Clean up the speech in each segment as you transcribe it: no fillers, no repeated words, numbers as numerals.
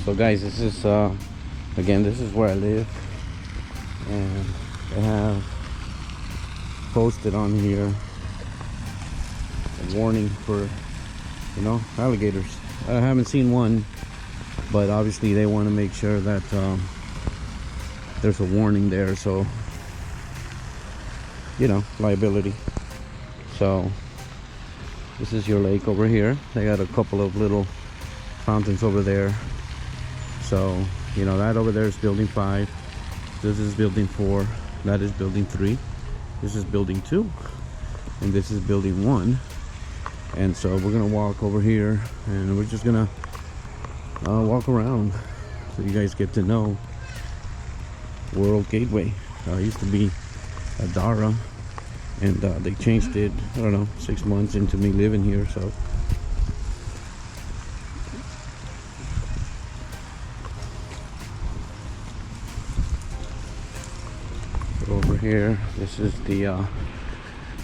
So guys, this is again, this is where I live, and they have posted on here a warning for, you know, alligators. I haven't seen one, but obviously they want to make sure that there's a warning there, so, you know, liability. So this is your lake over here. They got a couple of little fountains over there. So, you know, that over there is building 5. This is building 4. That is building 3. This is building 2. And this is building 1. And so we're gonna walk over here, and we're just gonna walk around so you guys get to know World Gateway. It used to be Adara, and they changed it, I don't know, 6 months into me living here. So over here, this is the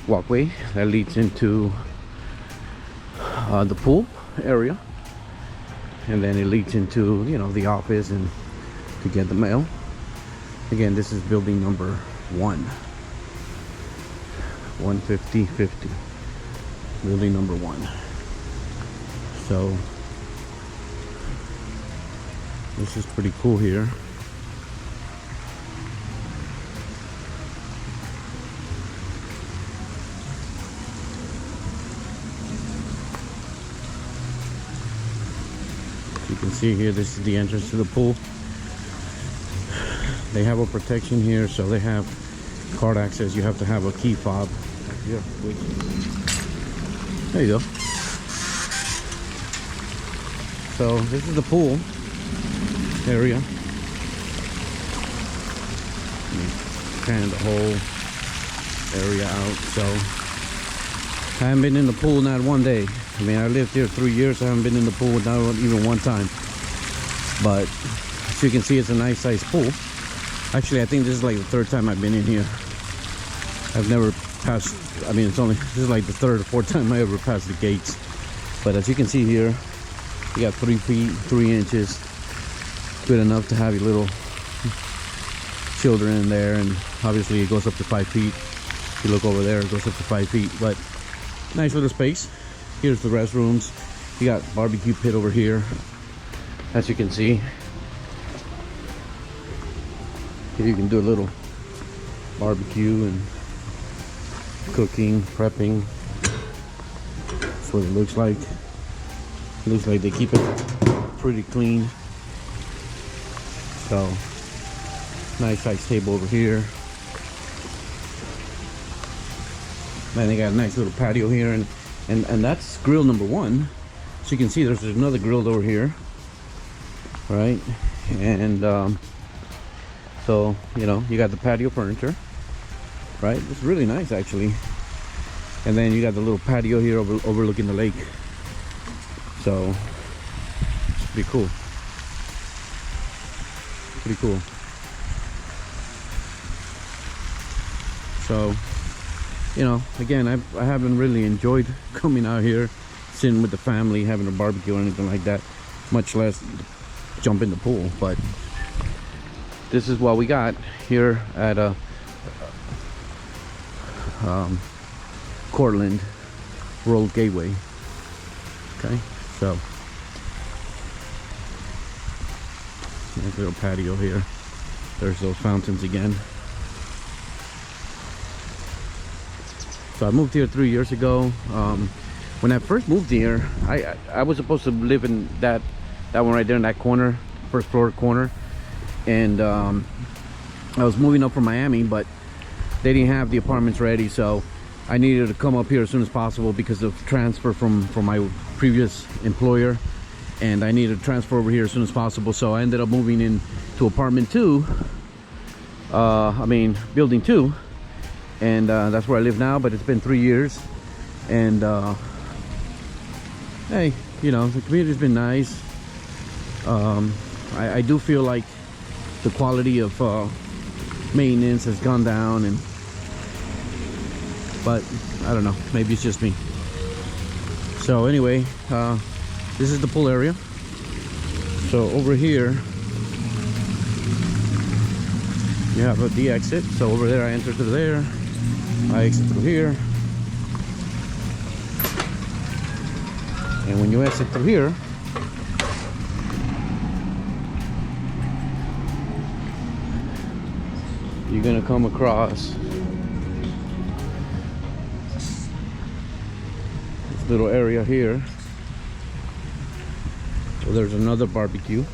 walkway that leads into the pool area, and then it leads into, you know, the office and to get the mail. Again, this is building number 150 building number 1. So this is pretty cool here. You can see here, this is the entrance to the pool. They have a protection here, so they have card access. You have to have a key fob. Here, wait. There you go. So this is the pool area. Kind of the whole area out. So I haven't been in the pool not one day. I mean, I lived here 3 years. I haven't been in the pool not even one time. But as you can see, it's a nice sized pool. Actually, I think this is like the 3rd time I've been in here. I've never passed, I mean, this is like the 3rd or 4th time I ever passed the gates. But as you can see here, you got 3 feet, 3 inches. Good enough to have your little children in there. And obviously it goes up to 5 feet. If you look over there, it goes up to 5 feet. But nice little space. Here's the restrooms. You got barbecue pit over here, as you can see. Here you can do a little barbecue and cooking, prepping. That's what it looks like. It looks like they keep it pretty clean. So, nice size table over here. Man, they got a nice little patio here, and that's grill number 1. So you can see there's another grill over here, right? And so, you know, you got the patio furniture, right? It's really nice, actually. And then you got the little patio here overlooking the lake. So it's pretty cool. Pretty cool. So, you know, again, I haven't really enjoyed coming out here, sitting with the family, having a barbecue or anything like that, much less jump in the pool. But this is what we got here at Cortland World Gateway. Okay, so nice little patio here. There's those fountains again. So I moved here 3 years ago. When I first moved here, I was supposed to live in that one right there in that corner, first floor corner. And I was moving up from Miami, but they didn't have the apartments ready, so I needed to come up here as soon as possible because of transfer from my previous employer, and I needed to transfer over here as soon as possible. So I ended up moving in to apartment 2, building 2, and that's where I live now. But it's been 3 years, and hey, you know, the community's been nice. I do feel like the quality of maintenance has gone down, but I don't know, maybe it's just me. So anyway, this is the pool area. So over here you have the exit. So over there I enter through there, I exit through here, and when you exit through here, you're gonna come across this little area here. So there's another barbecue.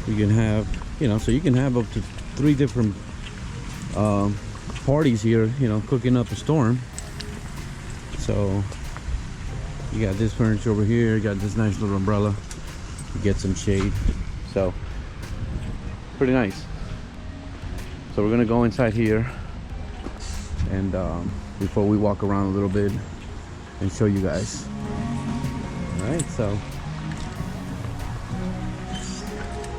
You can have, so you can have up to 3 different parties here, cooking up a storm. So you got this furniture over here, you got this nice little umbrella, you get some shade. So pretty nice. So we're gonna go inside here, and before we walk around a little bit and show you guys. All right, so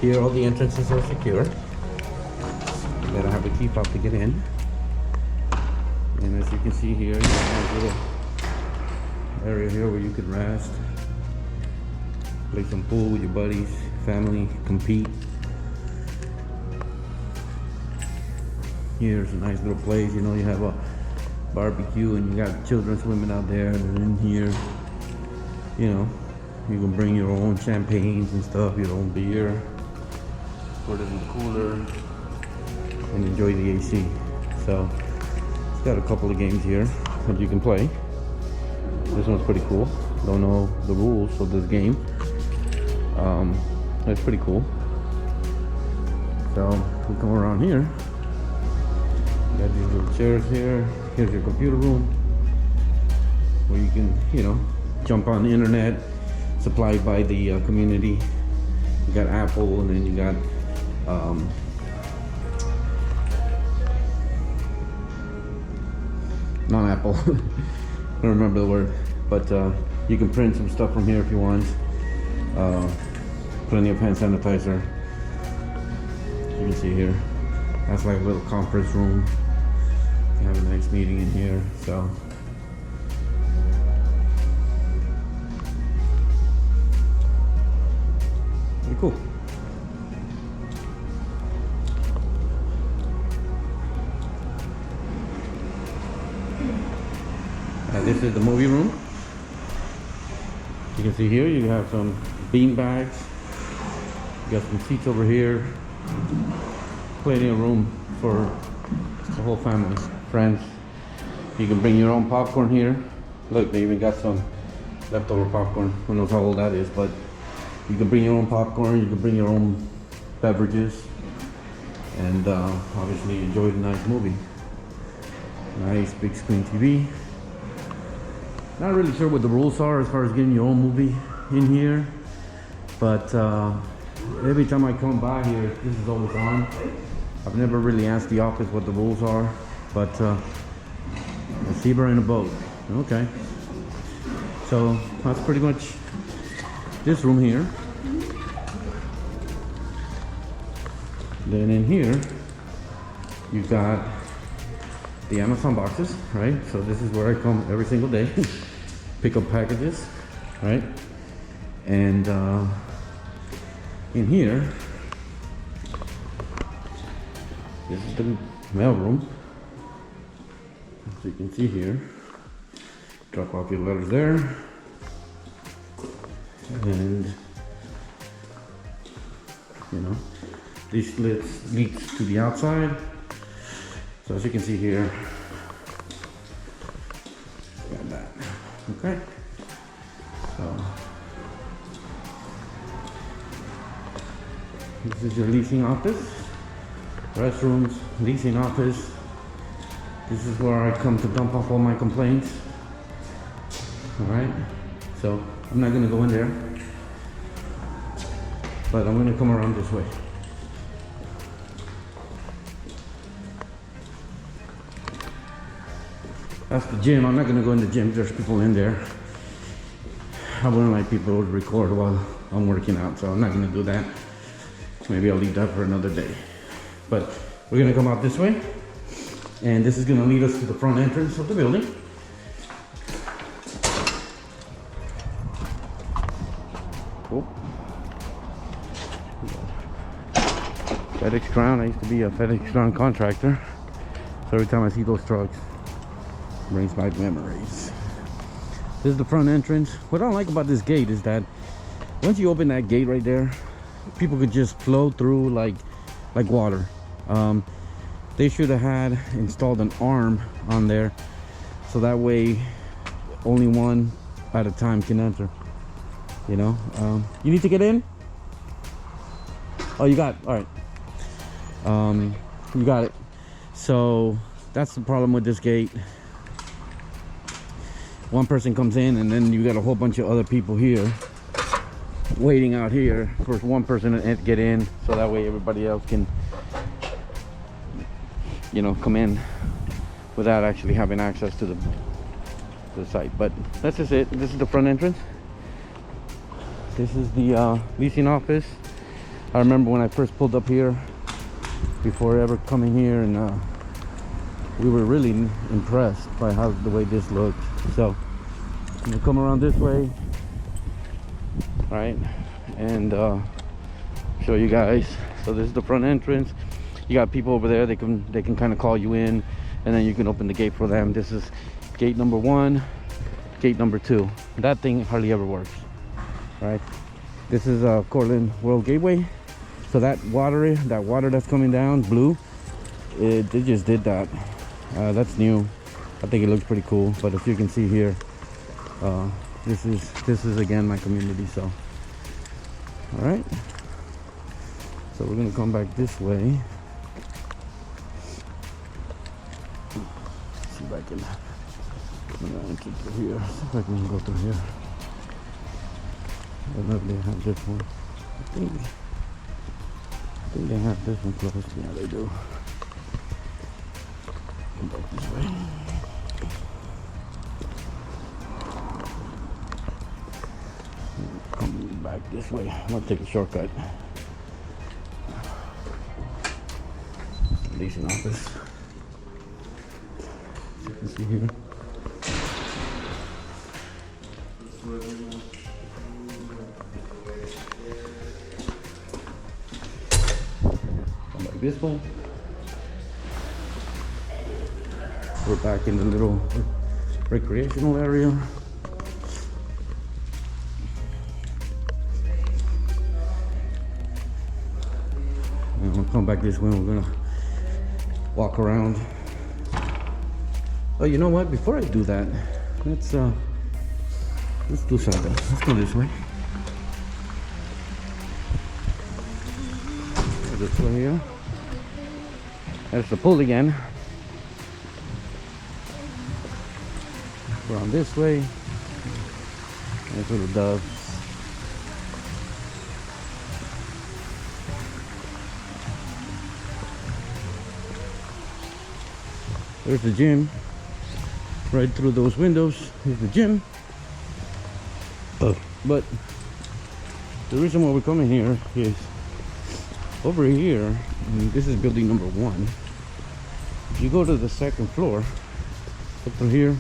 here all the entrances are secure. You gotta have a key fob to get in. And as you can see here, you have a little area here where you can rest, play some pool with your buddies, family, compete. Here's a nice little place, you have a barbecue and you got children swimming out there, and in here, you can bring your own champagnes and stuff, your own beer, put it in the cooler, and enjoy the AC. So it's got a couple of games here that you can play. This one's pretty cool. Don't know the rules of this game. That's pretty cool. So we come around here. You got these little chairs here. Here's your computer room where you can, jump on the internet supplied by the community. You got Apple, and then you got non-Apple. I don't remember the word, but you can print some stuff from here if you want. Plenty of hand sanitizer. You can see here, that's like a little conference room. You have a nice meeting in here. So pretty cool. This is the movie room. You can see here you have some bean bags. You got some seats over here. Plenty of room for the whole family, friends. You can bring your own popcorn here. Look, they even got some leftover popcorn. Who knows how old that is, but you can bring your own popcorn. You can bring your own beverages, and obviously enjoy the nice movie. Nice big screen TV. Not really sure what the rules are as far as getting your own movie in here, but every time I come by here, this is always on. I've never really asked the office what the rules are, but a zebra in a boat. Okay. So that's pretty much this room here. Then in here, you've got the Amazon boxes, right? So this is where I come every single day. Pick up packages, right? And in here, this is the mailroom. So you can see here, drop off your letters there, and this leads to the outside. So as you can see here, got that. Okay. So this is your leasing office, restrooms, leasing office. This is where I come to dump off all my complaints. All right. So I'm not gonna go in there, but I'm gonna come around this way. That's the gym. I'm not gonna go in the gym. There's people in there. I wouldn't like people to record while I'm working out, so I'm not gonna do that. Maybe I'll leave that for another day. But we're gonna come out this way, and this is gonna lead us to the front entrance of the building. Oh. FedEx Crown. I used to be a FedEx Crown contractor. So every time I see those trucks, it brings back memories. This is the front entrance. What I don't like about this gate is that once you open that gate right there, people could just flow through like water. They should have had installed an arm on there, so that way only one at a time can enter. You know, you need to get in. Oh, you got it. All right. You got it. So that's the problem with this gate. One person comes in, and then you got a whole bunch of other people here waiting out here for one person to get in, so that way everybody else can, you know, come in without actually having access to the site. But that's just it. This is the front entrance. This is the leasing office. I remember when I first pulled up here, before ever coming here, and we were really impressed by the way this looked. So I'm gonna come around this way, right, and show you guys. So this is the front entrance. You got people over there. They can kind of call you in, and then you can open the gate for them. This is gate number 1, gate number 2. That thing hardly ever works, right? This is Cortland World Gateway. So that water that's coming down blue, they just did that. That's new. I think it looks pretty cool. But if you can see here, this is again my community. So all right, so we're gonna come back this way. Let's see if I can enter through here. See if I can go through here. I don't know if they have this one. I think they have this one closed. Yeah, they do. Come back this way. Come back this way. I'm gonna take a shortcut. Leasing office. As you can see here. Come back this way. We're back in the little recreational area. And we'll come back this way. We're gonna walk around. Oh, you know what? Before I do that, let's do something. Let's go this way. This way here. There's the pool again. Around this way. There's little doves. There's the gym. Right through those windows is the gym. But the reason why we're coming here is over here, and this is building number 1. If you go to the second floor, up through here,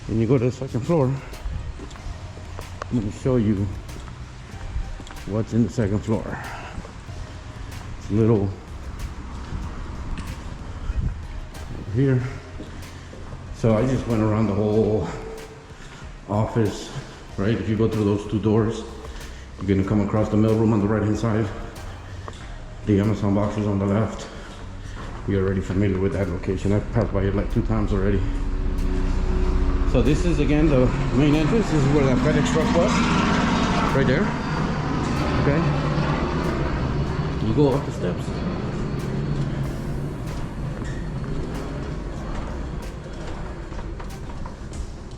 and you go to the second floor, I'm going to show you what's in the second floor. It's a little over here. So I just went around the whole office, right? If you go through those 2 doors, you're going to come across the mailroom on the right hand side. The Amazon boxes on the left. You're already familiar with that location. I've passed by it like 2 times already. So this is again the main entrance. This is where that FedEx truck was. Right there. Okay. You go up the steps.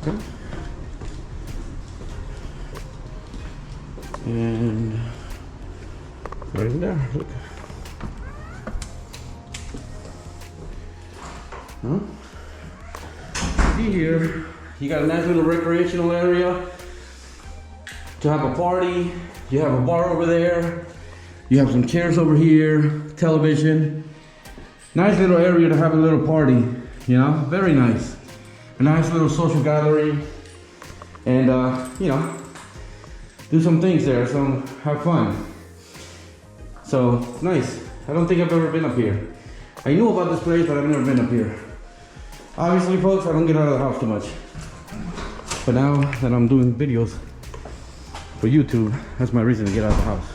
Okay. And right in there, look. Huh? See here, you got a nice little recreational area to have a party. You have a bar over there. You have some chairs over here, television. Nice little area to have a little party, you know, very nice. A nice little social gallery. And, you know, do some things there, so have fun. So it's nice. I don't think I've ever been up here. I knew about this place, but I've never been up here. Obviously, folks, I don't get out of the house too much. But now that I'm doing videos for YouTube, that's my reason to get out of the house.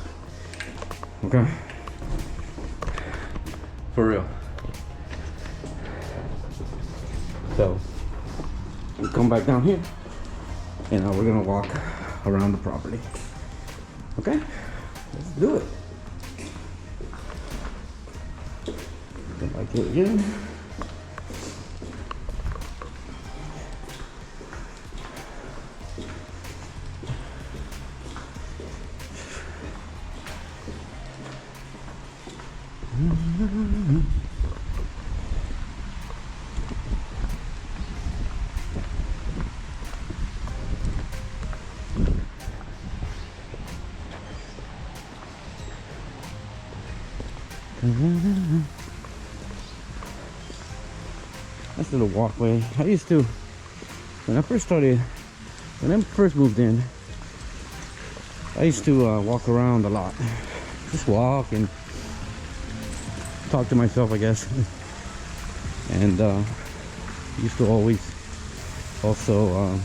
Okay? For real. So, we'll come back down here, and now we're gonna walk around the property. Okay? Let's do it. Come back here again. Nice little walkway. I used to, when I first moved in, I used to walk around a lot. Just walk and talk to myself, I guess. And used to always also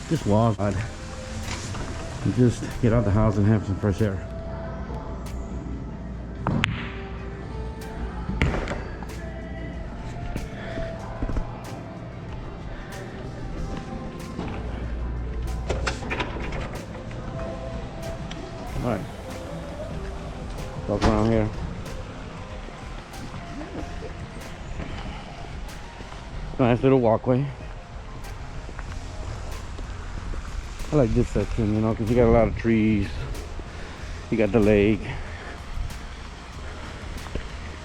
just walk and just get out of the house and have some fresh air. Alright, walk around here. Nice little walkway. I like this section, you know, because you got a lot of trees. You got the lake.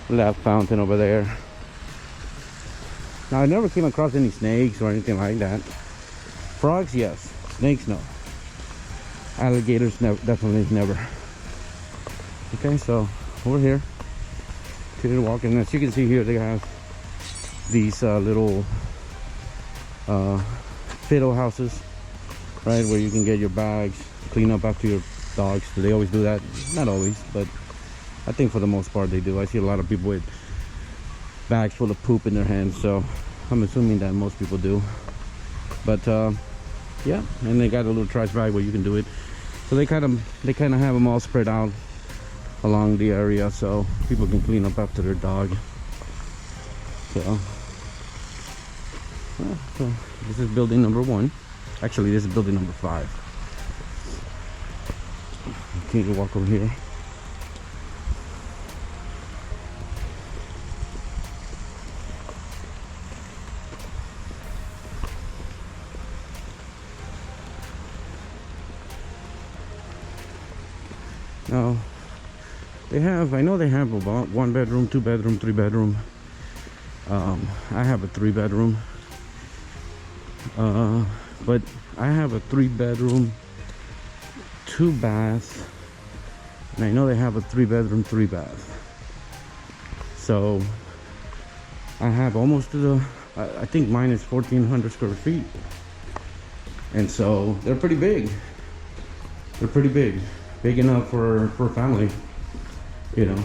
That fountain over there. Now, I never came across any snakes or anything like that. Frogs, yes. Snakes, no. Alligators, definitely never. Okay, so over here, continue to walk, and as you can see here, they have these little fiddle houses, right, where you can get your bags, clean up after your dogs. Do they always do that? Not always, but I think for the most part they do. I see a lot of people with bags full of poop in their hands, so I'm assuming that most people do. But yeah, and they got a little trash bag where you can do it. So they kind of have them all spread out along the area, so people can clean up after their dog. So, well, so this is building number 1. Actually, this is building number 5. Okay, you walk over here. Now, I know they have about 1 bedroom, 2 bedroom, 3 bedroom. I have a 3 bedroom. But I have a 3 bedroom, 2 bath. And I know they have a 3 bedroom, 3 bath. So, I have almost to the, I think mine is 1,400 square feet. And so, they're pretty big. They're pretty big. Big enough for a family, you know.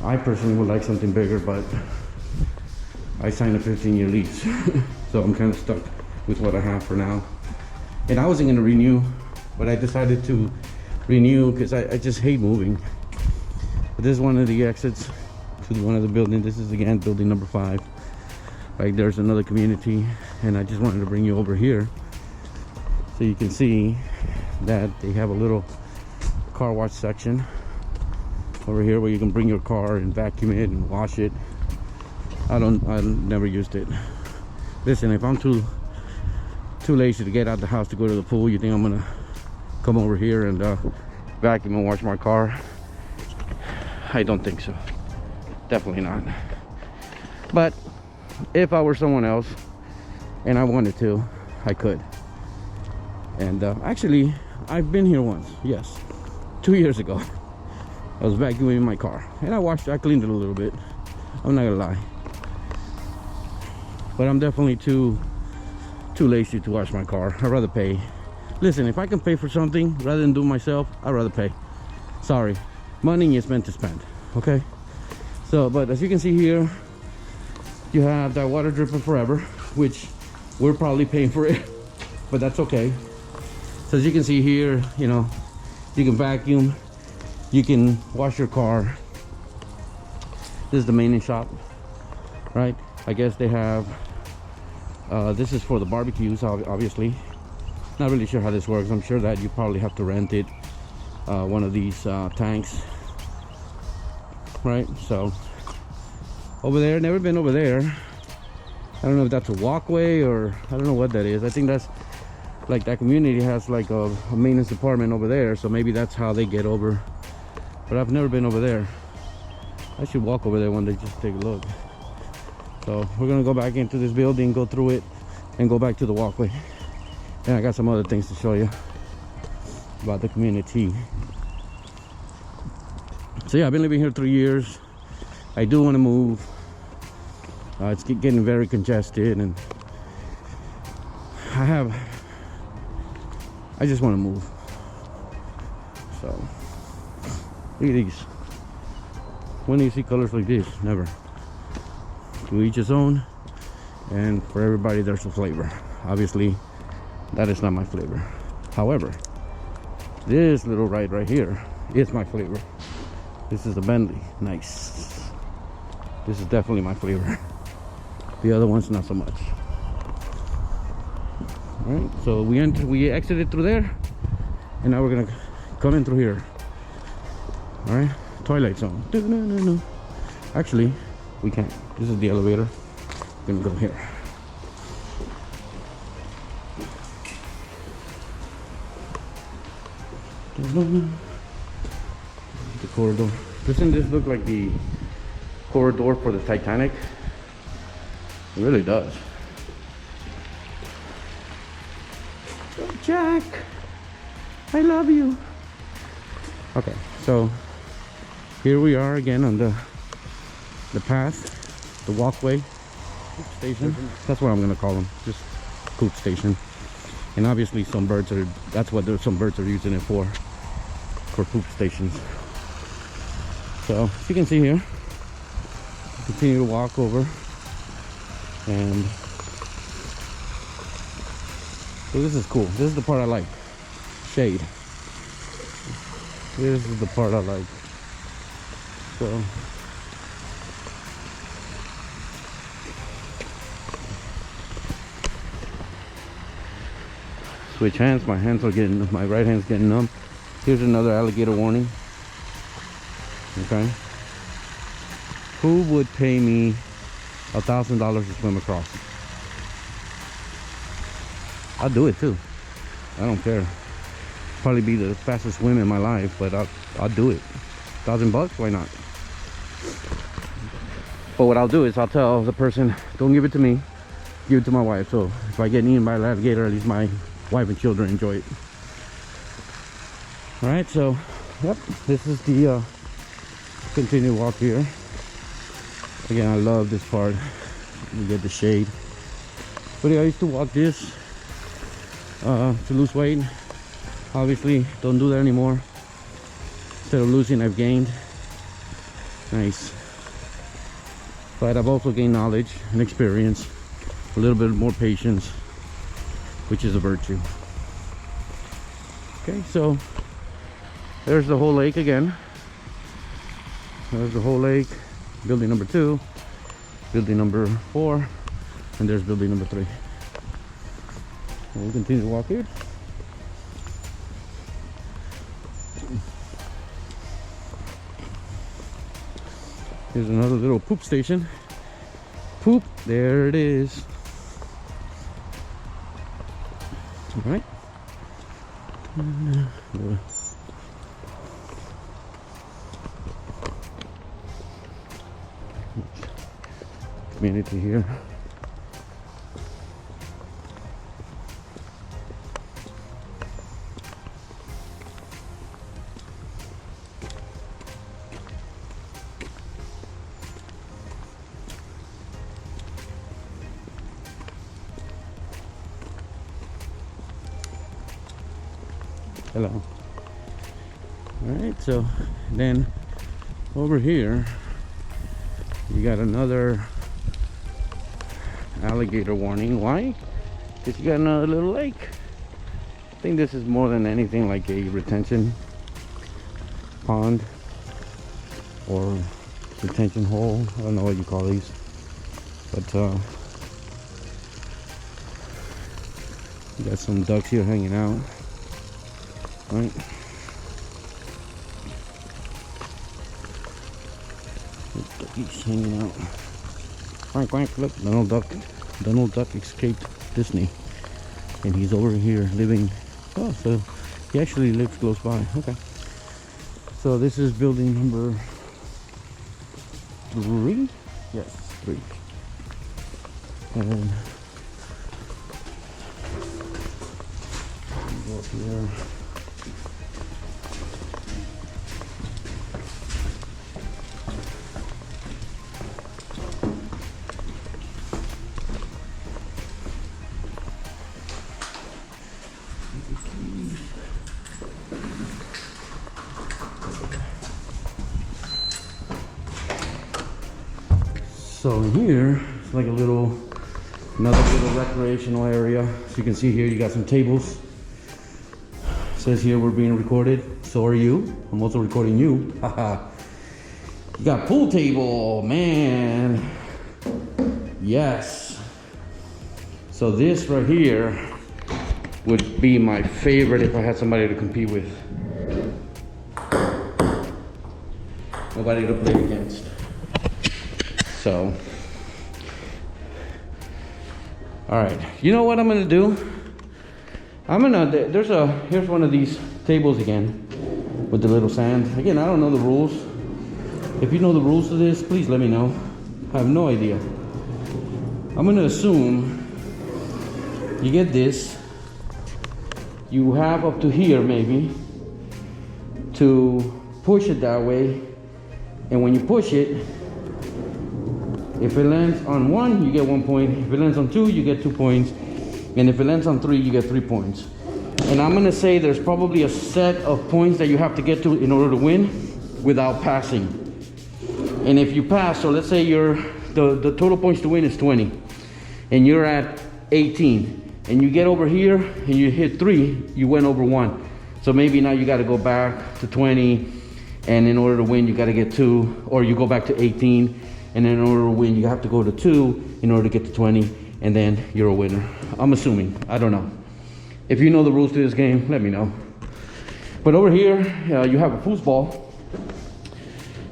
I personally would like something bigger, but I signed a 15-year lease, so I'm kind of stuck with what I have for now. And I wasn't going to renew, but I decided to renew because I just hate moving. But this is one of the exits to one of the buildings. This is again building number 5. Like, there's another community, and I just wanted to bring you over here so you can see that they have a little car wash section over here where you can bring your car and vacuum it and wash it. I never used it. Listen, if I'm too lazy to get out the house to go to the pool, you think I'm gonna come over here and vacuum and wash my car? I don't think so. Definitely not. But if I were someone else and I wanted to, I could. And actually, I've been here once, yes, 2 years ago. I was vacuuming my car, and I cleaned it a little bit. I'm not gonna lie, but I'm definitely too lazy to wash my car. I'd rather pay Listen, if I can pay for something rather than do it myself, I'd rather pay. Sorry, money is meant to spend, okay? So, but as you can see here, you have that water dripping forever, which we're probably paying for it, but that's okay. So as you can see here, you know, you can vacuum, you can wash your car. This is the maintenance shop, right? I guess they have, this is for the barbecues, obviously. Not really sure how this works. I'm sure that you probably have to rent it, one of these tanks, right? So over there, never been over there. I don't know if that's a walkway or I don't know what that is. I think that's like that community has like a maintenance department over there, so maybe that's how they get over. But I've never been over there. I should walk over there one day just to take a look. So we're gonna go back into this building, go through it, and go back to the walkway. And I got some other things to show you about the community. So yeah, I've been living here 3 years. I do want to move. It's getting very congested, and I just want to move. So look at these. When do you see colors like this? Never. To each his own, and for everybody there's a flavor. Obviously that is not my flavor. However, this little ride right here is my flavor. This is the Bentley. Nice. This is definitely my flavor. The other one's not so much. All right, so we exited through there, and now we're gonna come in through here. All right, Twilight Zone. No. Actually, we can't. This is the elevator. We're gonna go here. The corridor. Doesn't this look like the corridor for the Titanic? It really does. Oh, Jack, I love you. Okay, so here we are again on the path, the walkway, poop station. That's what I'm gonna call them, just poop station. And obviously some birds are, that's what some birds are using it for poop stations. So as you can see here, continue to walk over, and so this is cool. This is the part I like. Shade. This is the part I like. So switch hands. My right hand's getting numb. Here's another alligator warning. Okay. Who would pay me $1,000 to swim across? I'll do it too. I don't care. Probably be the fastest swim in my life, but I'll do it. $1,000? Why not? But what I'll do is I'll tell the person, don't give it to me, give it to my wife. So if I get eaten by an alligator, at least my wife and children enjoy it. All right, so yep, this is the continue walk here. Again, I love this part. You get the shade. But yeah, I used to walk this to lose weight. Obviously don't do that anymore. Instead of losing, I've gained. Nice. But I've also gained knowledge and experience, a little bit more patience, which is a virtue. Okay, so there's the whole lake again. There's the whole lake. Building number 2, building number 4, and there's building number 3. And we'll continue to walk here. Here's another little poop station. Poop, there it is. All right. Community here. Hello. All right, so then over here you got another alligator warning. Why? Because you got another little lake. I think this is more than anything like a retention pond or retention hole. I don't know what you call these, but you got some ducks here hanging out, right? Duckies hanging out. Quack quack! Look, Donald Duck escaped Disney, and he's over here living. Oh, so he actually lives close by. Okay. So this is building number 3. Yes, 3. And go up here. So in here, it's like another little recreational area. So you can see here, you got some tables. It says here we're being recorded. So are you. I'm also recording you. Haha. You got pool table, man. Yes. So this right here would be my favorite if I had somebody to compete with. Nobody to play against. So, all right, you know what I'm gonna do? Here's one of these tables again with the little sand. Again, I don't know the rules. If you know the rules to this, please let me know. I have no idea. I'm gonna assume you get this. You have up to here maybe to push it that way, and when you push it, if it lands on 1, you get 1 point. If it lands on 2, you get 2 points. And if it lands on 3, you get 3 points. And I'm gonna say there's probably a set of points that you have to get to in order to win without passing. And if you pass, so let's say the total points to win is 20, and you're at 18, and you get over here and you hit 3, you went over 1. So maybe now you gotta go back to 20, and in order to win, you gotta get 2, or you go back to 18, and then in order to win, you have to go to 2 in order to get to 20, and then you're a winner. I'm assuming, I don't know. If you know the rules to this game, let me know. But over here, you have a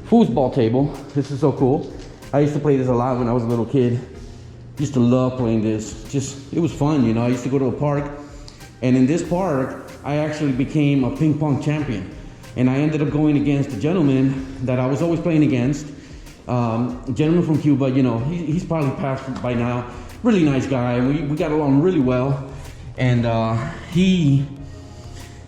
foosball table. This is so cool. I used to play this a lot when I was a little kid. Used to love playing this. It was fun, you know. I used to go to a park, and in this park, I actually became a ping pong champion. And I ended up going against a gentleman that I was always playing against. A gentleman from Cuba, you know, he's probably passed by now. Really nice guy. We got along really well. And he,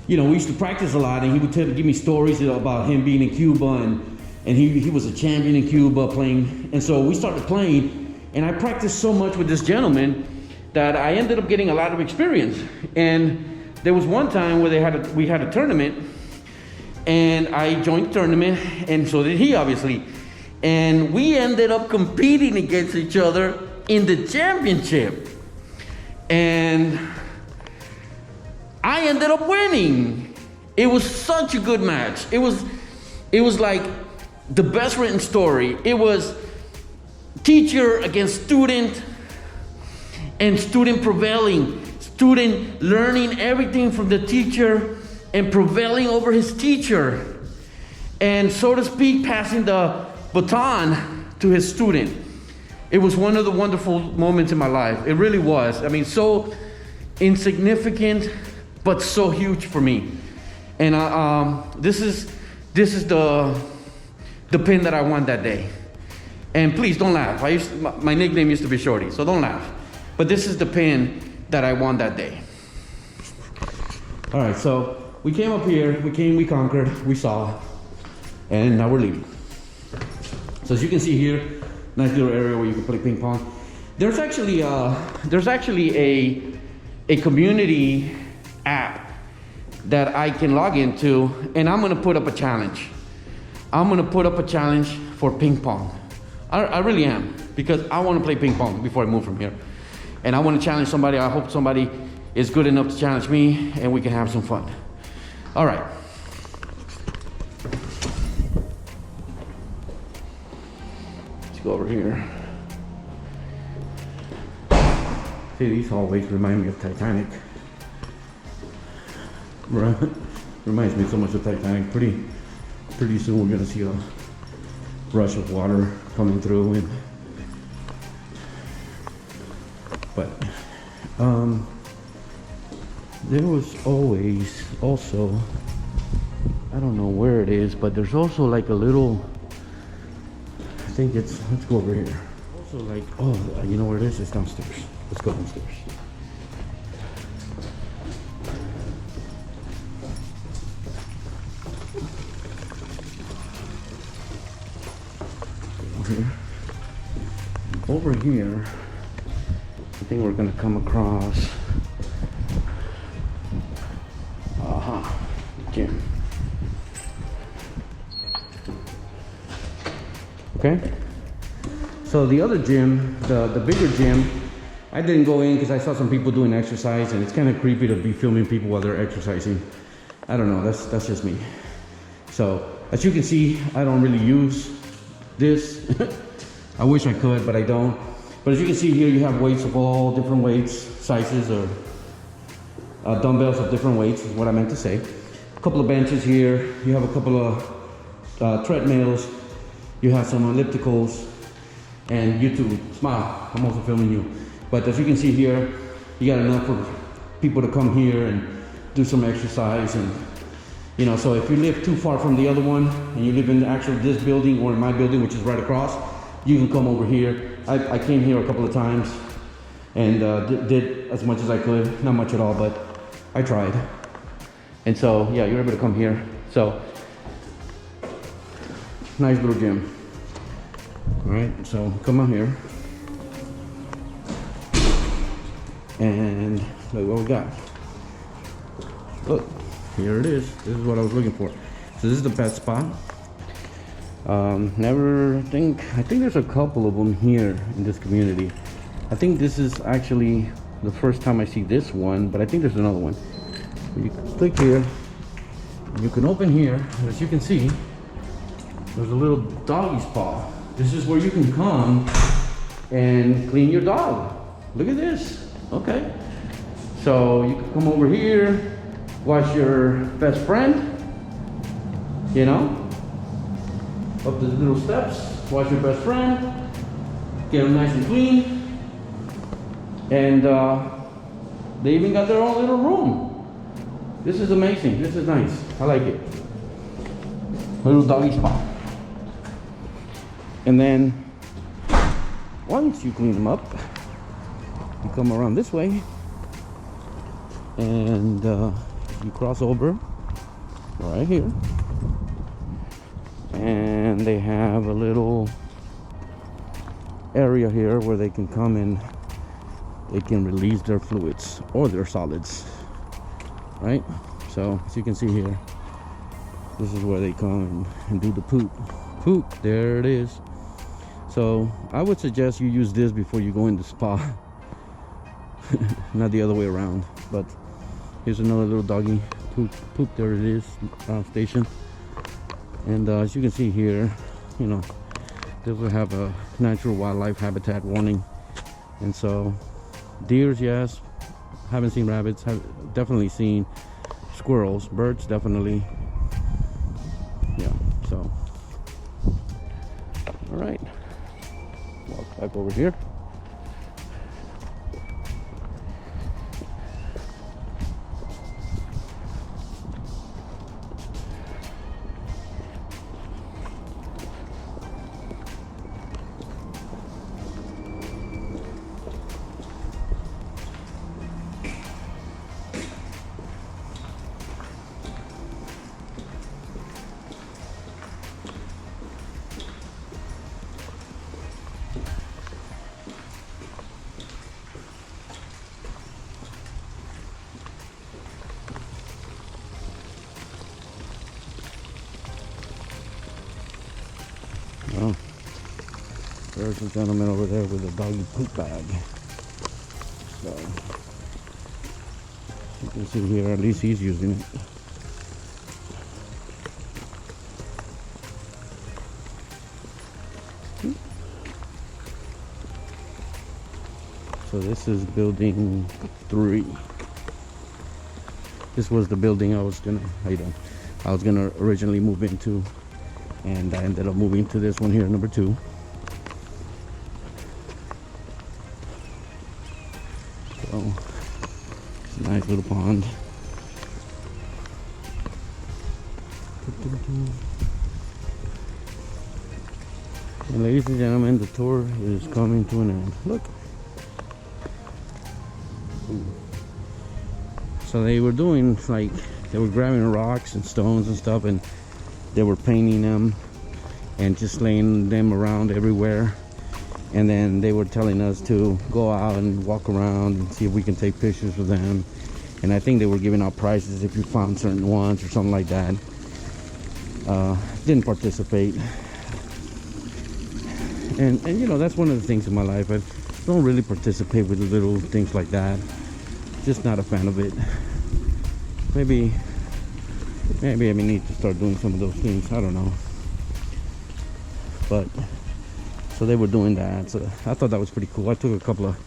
you know, we used to practice a lot, and he would give me stories about him being in Cuba, and he was a champion in Cuba playing. And so we started playing, and I practiced so much with this gentleman that I ended up getting a lot of experience. And there was one time where we had a tournament, and I joined the tournament, and so did he, obviously. And we ended up competing against each other in the championship. And I ended up winning. It was such a good match. It was like the best written story. It was teacher against student, and student prevailing. Student learning everything from the teacher and prevailing over his teacher. And so to speak, passing the baton to his student. It was one of the wonderful moments in my life. It really was. I mean, so insignificant, but so huge for me. And this is the pin that I won that day. And please don't laugh. My nickname used to be Shorty, so don't laugh. But this is the pin that I won that day. All right, so we came up here. We conquered. We saw, and now we're leaving. So as you can see here, nice little area where you can play ping pong. There's actually a community app that I can log into, and I'm gonna put up a challenge. I'm gonna put up a challenge for ping pong. I really am, because I wanna play ping pong before I move from here. And I wanna challenge somebody. I hope somebody is good enough to challenge me and we can have some fun. All right. Let's go over here. See, these hallways remind me of Titanic. Reminds me so much of Titanic. Pretty soon we're gonna see a rush of water coming through, and but there was always also, I don't know where it is, but there's also like a little, I think it's, let's go over here. Also like, oh, you know where it is? It's downstairs. Let's go downstairs. Over here, I think we're gonna come across gym. Okay, so the other gym, the bigger gym, I didn't go in because I saw some people doing exercise, and it's kind of creepy to be filming people while they're exercising. I don't know, that's just me. So as you can see, I don't really use this. I wish I could, but I don't. But as you can see here, you have weights of all different weights, sizes, or dumbbells of different weights is what I meant to say. A couple of benches here. You have a couple of treadmills. You have some ellipticals, and YouTube. Smile, I'm also filming you. But as you can see here, you got enough for people to come here and do some exercise. And you know, so if you live too far from the other one, and you live in this building or in my building, which is right across, you can come over here. I came here a couple of times and did as much as I could. Not much at all, but I tried. And so, yeah, you're able to come here. So, nice little gym. All right, so come on here. And look what we got. Look, here it is. This is what I was looking for. So this is the pet spot. I think there's a couple of them here in this community. I think this is actually the first time I see this one, but I think there's another one. You click here, you can open here, and as you can see, there's a little doggy spa. This is where you can come and clean your dog. Look at this. Okay. So you can come over here, wash your best friend, you know, up the little steps, wash your best friend, get them nice and clean, and they even got their own little room. This is amazing. This is nice. I like it. Little doggy spa. And then once you clean them up, you come around this way, and you cross over right here. And they have a little area here where they can come and they can release their fluids or their solids, right? So as you can see here, this is where they come and do the poop. There it is. So I would suggest you use this before you go in the spa. Not the other way around. But here's another little doggy poop, there it is, station. And as you can see here, you know, this will have a natural wildlife habitat warning. And so deers, yes, haven't seen rabbits, have definitely seen squirrels, birds definitely. Yeah, so all right, walk back over here. There's a gentleman over there with a doggy poop bag. So you can see here, at least he's using it. So this is building 3. This was the building I was gonna originally move into, and I ended up moving to this one here, number 2. So it's a nice little pond. And ladies and gentlemen, the tour is coming to an end. Look. So they were doing, like, they were grabbing rocks and stones and stuff, and they were painting them and just laying them around everywhere. And then they were telling us to go out and walk around and see if we can take pictures with them. And I think they were giving out prizes if you found certain ones or something like that. Didn't participate. And you know, that's one of the things in my life. I don't really participate with little things like that. Just not a fan of it. Maybe I need to start doing some of those things. I don't know. But so they were doing that. So I thought that was pretty cool. I took a couple of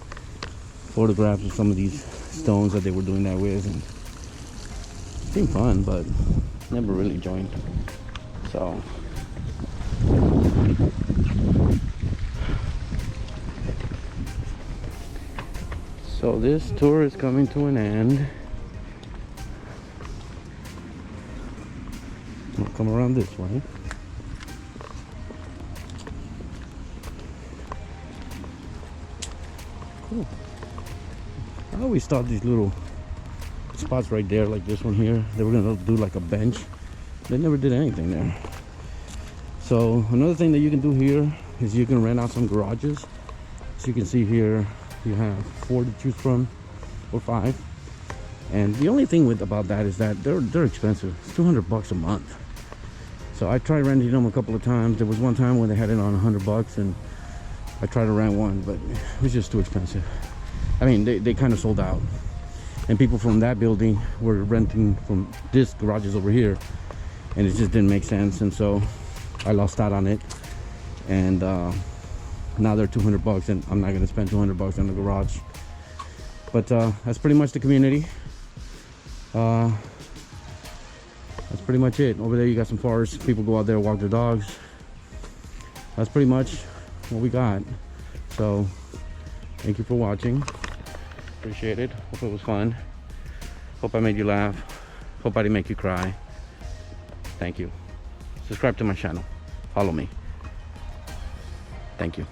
photographs of some of these stones that they were doing that with, and it seemed fun, but never really joined. So this tour is coming to an end. I'll come around this way. Cool. I always thought these little spots right there, like this one here, they were gonna do like a bench. They never did anything there. So another thing that you can do here is you can rent out some garages. So you can see here, you have 4 to choose from, or 5. And the only thing about that is that they're expensive. It's $200 a month. So I tried renting them a couple of times. There was one time when they had it on $100, and I tried to rent one, but it was just too expensive. I mean, they kind of sold out, and people from that building were renting from this garages over here, and it just didn't make sense. And so I lost out on it, and now they're $200, and I'm not going to spend $200 on the garage. But that's pretty much the community. That's pretty much it. Over there you got some forests. People go out there, walk their dogs. That's pretty much what we got. So thank you for watching. Appreciate it. Hope it was fun. Hope I made you laugh. Hope I didn't make you cry. Thank you. Subscribe to my channel. Follow me. Thank you.